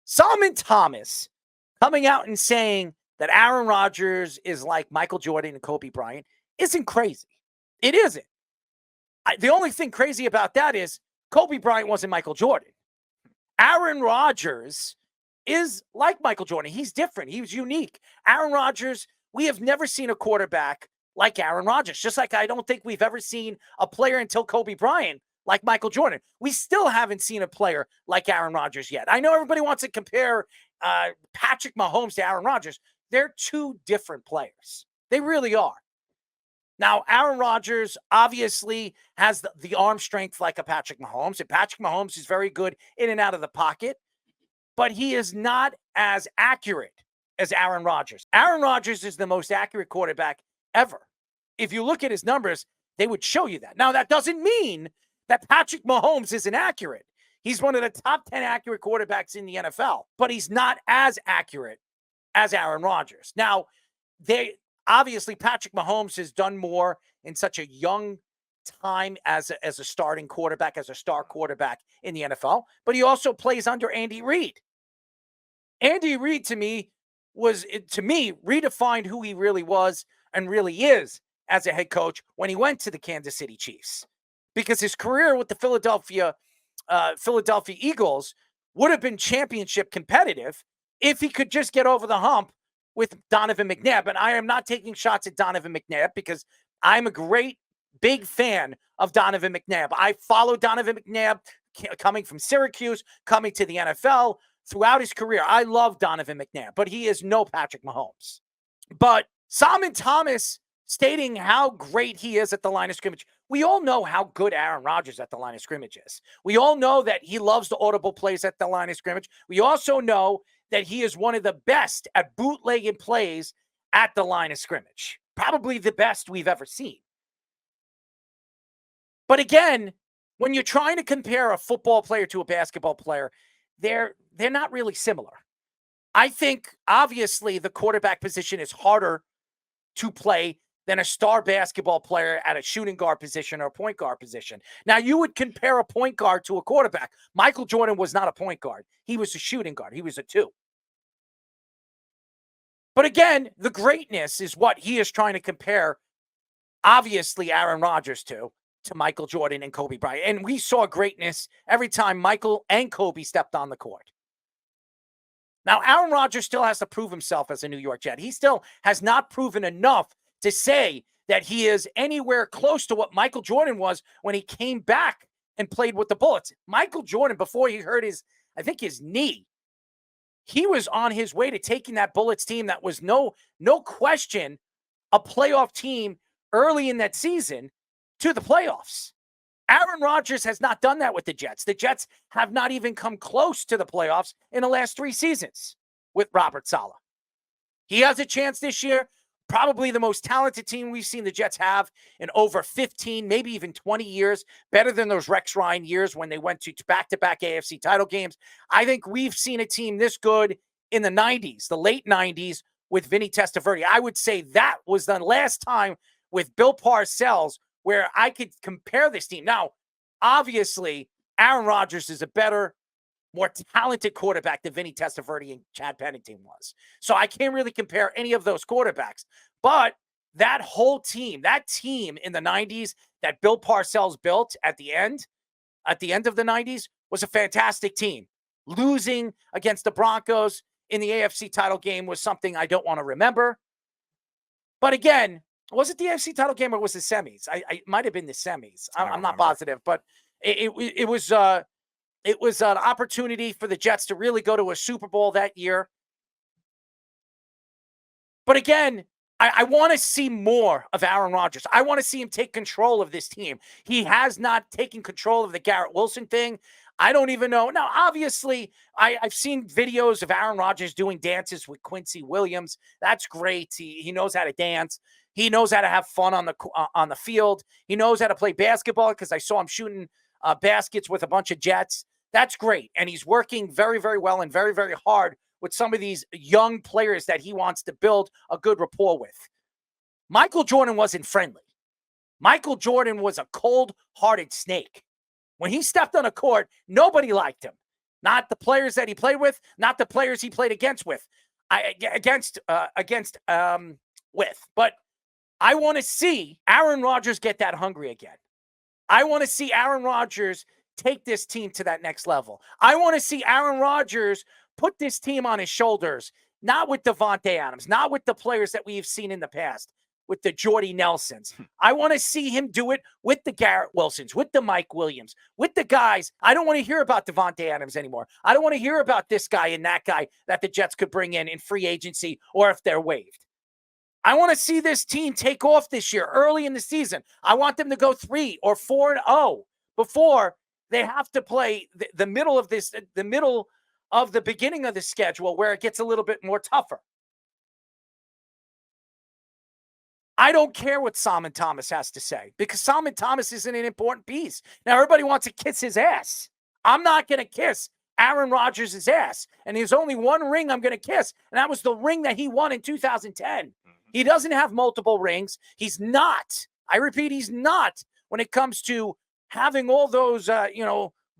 Solomon Thomas coming out and saying that Aaron Rodgers is like Michael Jordan and Kobe Bryant isn't crazy. It isn't. The only thing crazy about that is Kobe Bryant wasn't Michael Jordan. Aaron Rodgers is like Michael Jordan. He's different. He was unique. Aaron Rodgers, we have never seen a quarterback like Aaron Rodgers, just like I don't think we've ever seen a player until Kobe Bryant like Michael Jordan. We still haven't seen a player like Aaron Rodgers yet. I know everybody wants to compare Patrick Mahomes to Aaron Rodgers. They're two different players. They really are. Now, Aaron Rodgers obviously has the arm strength like a Patrick Mahomes, and Patrick Mahomes is very good in and out of the pocket, but he is not as accurate as Aaron Rodgers. Aaron Rodgers is the most accurate quarterback ever. If you look at his numbers, they would show you that. Now, that doesn't mean that Patrick Mahomes isn't accurate. He's one of the top 10 accurate quarterbacks in the NFL, but he's not as accurate as Aaron Rodgers. Now, obviously, Patrick Mahomes has done more in such a young time as a starting quarterback, as a star quarterback in the NFL, but he also plays under Andy Reid. Andy Reid, to me, redefined who he really was and really is as a head coach when he went to the Kansas City Chiefs, because his career with the Philadelphia Eagles would have been championship competitive if he could just get over the hump with Donovan McNabb. And I am not taking shots at Donovan McNabb because I'm a great, big fan of Donovan McNabb. I followed Donovan McNabb coming from Syracuse, coming to the NFL throughout his career. I love Donovan McNabb, but he is no Patrick Mahomes. But Solomon Thomas stating how great he is at the line of scrimmage. We all know how good Aaron Rodgers at the line of scrimmage is. We all know that he loves the audible plays at the line of scrimmage. We also know that he is one of the best at bootlegging plays at the line of scrimmage. Probably the best we've ever seen. But again, when you're trying to compare a football player to a basketball player, they're not really similar. I think, obviously, the quarterback position is harder to play than a star basketball player at a shooting guard position or a point guard position. Now, you would compare a point guard to a quarterback. Michael Jordan was not a point guard. He was a shooting guard. He was a 2. But again, the greatness is what he is trying to compare, obviously, Aaron Rodgers to Michael Jordan and Kobe Bryant. And we saw greatness every time Michael and Kobe stepped on the court. Now, Aaron Rodgers still has to prove himself as a New York Jet. He still has not proven enough to say that he is anywhere close to what Michael Jordan was when he came back and played with the Bullets. Michael Jordan, before he hurt his knee, he was on his way to taking that Bullets team that was no question a playoff team early in that season to the playoffs. Aaron Rodgers has not done that with the Jets. The Jets have not even come close to the playoffs in the last 3 seasons with Robert Saleh. He has a chance this year. Probably the most talented team we've seen the Jets have in over 15, maybe even 20 years. Better than those Rex Ryan years when they went to back-to-back AFC title games. I think we've seen a team this good in the 90s, the late 90s with Vinny Testaverde. I would say that was the last time with Bill Parcells where I could compare this team. Now, obviously, Aaron Rodgers is a better, more talented quarterback than Vinny Testaverde and Chad Pennington was. So I can't really compare any of those quarterbacks. But that whole team, that team in the 90s that Bill Parcells built at the end of the 90s was a fantastic team. Losing against the Broncos in the AFC title game was something I don't want to remember. But again, was it the AFC title game or was it semis? I might have been the semis. I'm not positive, but it was an opportunity for the Jets to really go to a Super Bowl that year. But again, I want to see more of Aaron Rodgers. I want to see him take control of this team. He has not taken control of the Garrett Wilson thing. I don't even know. Now, obviously, I've seen videos of Aaron Rodgers doing dances with Quincy Williams. That's great. He knows how to dance. He knows how to have fun on the field. He knows how to play basketball because I saw him shooting baskets with a bunch of Jets. That's great. And he's working very, very well and very, very hard with some of these young players that he wants to build a good rapport with. Michael Jordan wasn't friendly. Michael Jordan was a cold-hearted snake. When he stepped on a court, nobody liked him. Not the players that he played with, not the players he played against with. But I want to see Aaron Rodgers get that hungry again. I want to see Aaron Rodgers take this team to that next level. I want to see Aaron Rodgers put this team on his shoulders, not with Davante Adams, not with the players that we've seen in the past, with the Jordy Nelsons. I want to see him do it with the Garrett Wilsons, with the Mike Williams, with the guys. I don't want to hear about Davante Adams anymore. I don't want to hear about this guy and that guy that the Jets could bring in free agency or if they're waived. I want to see this team take off this year early in the season. I want them to go 3 or 4-0 before they have to play the middle of the beginning of the schedule where it gets a little bit more tougher. I don't care what Solomon Thomas has to say because Solomon Thomas isn't an important piece. Now, everybody wants to kiss his ass. I'm not going to kiss Aaron Rodgers' ass. And there's only one ring I'm going to kiss, and that was the ring that he won in 2010. He doesn't have multiple rings. He's not. I repeat, he's not when it comes to having all those,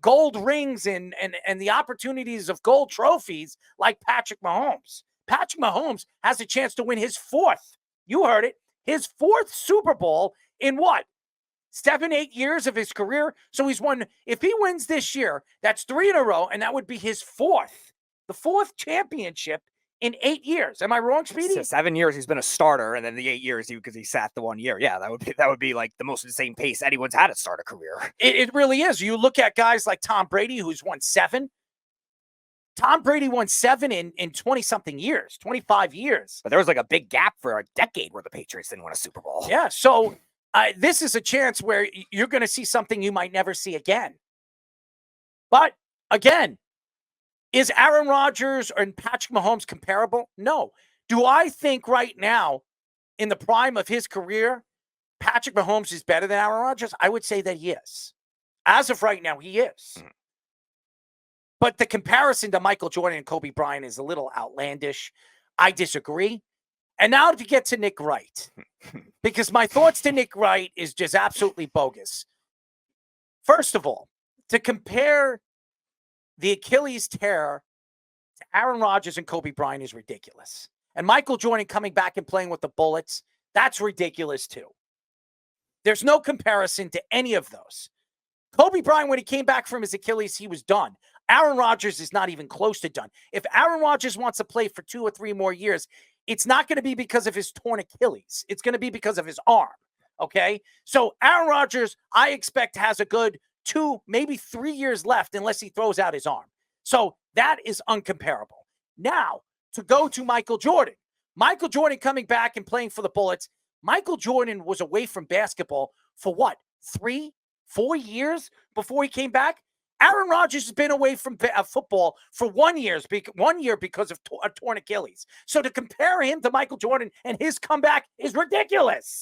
gold rings and the opportunities of gold trophies like Patrick Mahomes. Patrick Mahomes has a chance to win his 4th. You heard it. His 4th Super Bowl in what? 7-8 years of his career. So he's won. If he wins this year, that's 3 in a row, and that would be his 4th. The 4th championship in 8 years. Am I wrong, Speedy? So 7 years he's been a starter, and then the 8 years because he sat the 1 year. Yeah, that would be like the most insane pace anyone's had to start a career. It really is. You look at guys like Tom Brady, who's won 7. Tom Brady won 7 in 20-something years, 25 years. But there was like a big gap for a decade where the Patriots didn't win a Super Bowl. Yeah, so this is a chance where you're going to see something you might never see again. But, again, is Aaron Rodgers and Patrick Mahomes comparable? No. Do I think right now, in the prime of his career, Patrick Mahomes is better than Aaron Rodgers? I would say that he is. As of right now, he is. Mm-hmm. But the comparison to Michael Jordan and Kobe Bryant is a little outlandish. I disagree. And now to get to Nick Wright, because my thoughts to Nick Wright is just absolutely bogus. First of all, to compare the Achilles tear to Aaron Rodgers and Kobe Bryant is ridiculous. And Michael Jordan coming back and playing with the Bullets, that's ridiculous too. There's no comparison to any of those. Kobe Bryant, when he came back from his Achilles, he was done. Aaron Rodgers is not even close to done. If Aaron Rodgers wants to play for 2 or 3 more years, it's not going to be because of his torn Achilles. It's going to be because of his arm, okay? So Aaron Rodgers, I expect, has a good 2, maybe 3 years left unless he throws out his arm. So that is uncomparable. Now, to go to Michael Jordan. Michael Jordan coming back and playing for the Bullets. Michael Jordan was away from basketball for what, 3, 4 years before he came back? Aaron Rodgers has been away from football for 1 year because of a torn Achilles. So to compare him to Michael Jordan and his comeback is ridiculous.